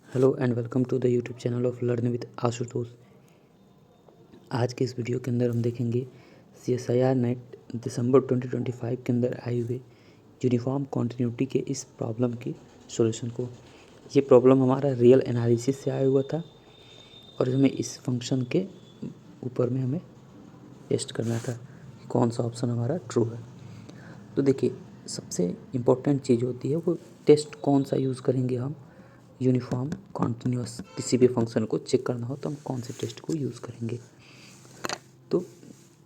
Hello and welcome to the YouTube channel of learn with Ashutosh. आज के इस video के अंदर हम देखेंगे CSIR नेट दिसंबर 2025 के अंदर आए हुए यूनिफॉर्म कॉन्टिन्यूटी के इस प्रॉब्लम की सॉल्यूशन को। ये प्रॉब्लम हमारा रियल एनालिसिस से आया हुआ था और हमें इस फंक्शन के ऊपर में हमें टेस्ट करना था कि कौन सा ऑप्शन हमारा ट्रू है। तो देखिए, सबसे इम्पोर्टेंट चीज़ होती है वो टेस्ट कौन सा यूज़ करेंगे हम। यूनिफॉर्म कॉन्टिन्यूअस किसी भी फंक्शन को चेक करना हो तो हम कौन से टेस्ट को यूज़ करेंगे। तो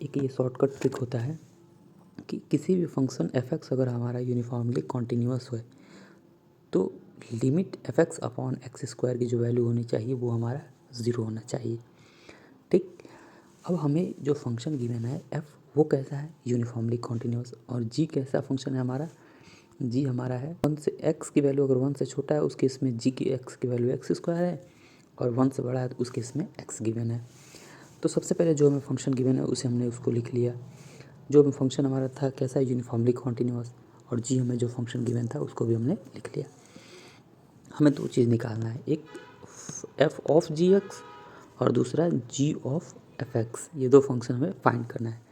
एक ये शॉर्टकट ट्रिक होता है कि किसी भी फंक्शन f(x) अगर हमारा यूनिफॉर्मली कॉन्टिन्यूअस है तो लिमिट f(x) अपॉन x² की जो वैल्यू होनी चाहिए वो हमारा 0 होना चाहिए। ठीक, अब हमें जो फंक्शन गिवन है f वो कैसा है, यूनिफॉर्मली कॉन्टिन्यूअस। और g कैसा फंक्शन है हमारा, g हमारा है 1 से x की वैल्यू अगर 1 से छोटा है उस केस में g की x की वैल्यू x² है और 1 से बड़ा है तो उस केस में x गिवन है। तो सबसे पहले जो हमें फंक्शन गिवन है उसे हमने उसको लिख लिया। जो हमें फंक्शन हमारा था कैसा, यूनिफॉर्मली कॉन्टिन्यूअस, और g हमें जो फंक्शन गिवन था उसको भी हमने लिख लिया। हमें दो चीज़ निकालना है, एक f ऑफ gx और दूसरा g ऑफ fx। ये दो फंक्शन हमें फाइंड करना है।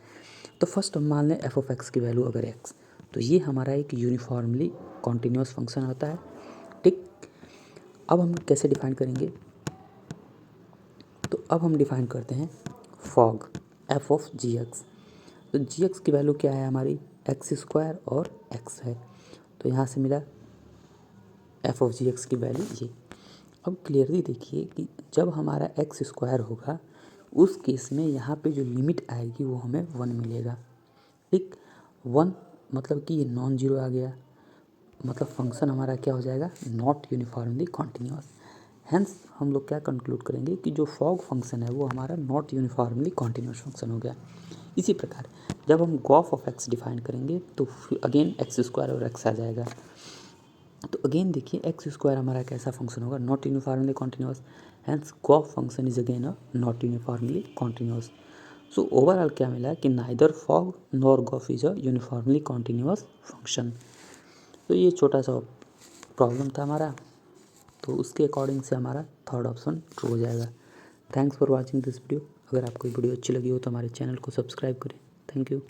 तो फर्स्ट हम मान लें f ऑफ x की वैल्यू अगर x, तो ये हमारा एक यूनिफॉर्मली कॉन्टिन्यूअस फंक्शन होता है। ठीक, अब हम कैसे डिफाइन करेंगे, तो अब हम डिफाइन करते हैं फॉग f ऑफ gx। तो gx की वैल्यू क्या है हमारी, x² और x है, तो यहाँ से मिला f ऑफ gx की वैल्यू ये। अब क्लियरली देखिए कि जब हमारा x² होगा उस केस में यहाँ पे जो लिमिट आएगी वो हमें 1 मिलेगा। ठीक, 1 मतलब कि ये नॉन जीरो आ गया, मतलब फंक्शन हमारा क्या हो जाएगा, नॉट यूनिफॉर्मली कॉन्टिन्यूअस। हेंस हम लोग क्या कंक्लूड करेंगे कि जो फॉग फंक्शन है वो हमारा नॉट यूनिफॉर्मली कॉन्टिन्यूअस फंक्शन हो गया। इसी प्रकार जब हम गॉफ ऑफ x डिफाइन करेंगे तो अगेन x² और x आ जाएगा। तो अगेन देखिए x² हमारा कैसा फंक्शन होगा, not uniformly continuous, hence gof function is again a not uniformly continuous. So overall क्या मिला कि neither fog nor gof is a uniformly continuous function. तो ये छोटा सा प्रॉब्लम था हमारा, तो उसके अकॉर्डिंग से हमारा थर्ड ऑप्शन ट्रू हो जाएगा। Thanks for watching this video. अगर आपको ये वीडियो अच्छी लगी हो तो हमारे चैनल को सब्सक्राइब करें। Thank you.